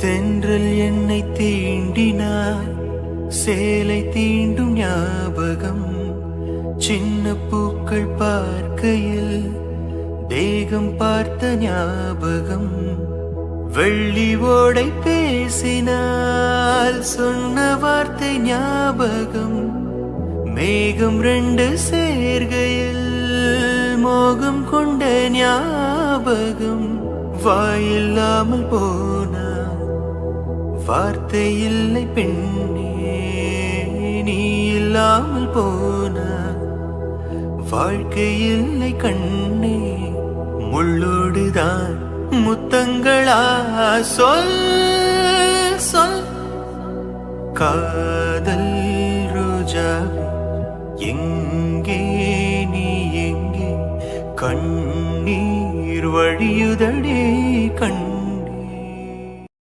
தென்றல் என்னை தீண்டினாய், சேலை தீண்டும் ஞாபகம். சின்ன பூக்கள் பார்க்கையில் தேகம் பார்த்த ஞாபகம். வெள்ளி ஓடை பேசினால் சொன்ன வார்த்தை ஞாபகம். மேகம் ரெண்டு சேர்கையில் மோகம் கொண்ட ஞாபகம். வாயில்லாமல் போனால் வார்த்தை இல்லை பெண்ணே, நீ இல்லாமல் போனால் வாழ்க்கை இல்லை கண்ணே. முள்ளோடுதான் முத்தங்களா, சொல் சொல். காதல் ரோஜாவே எங்கே நீ எங்கே? கண்ணீர் வழியுதடே கண்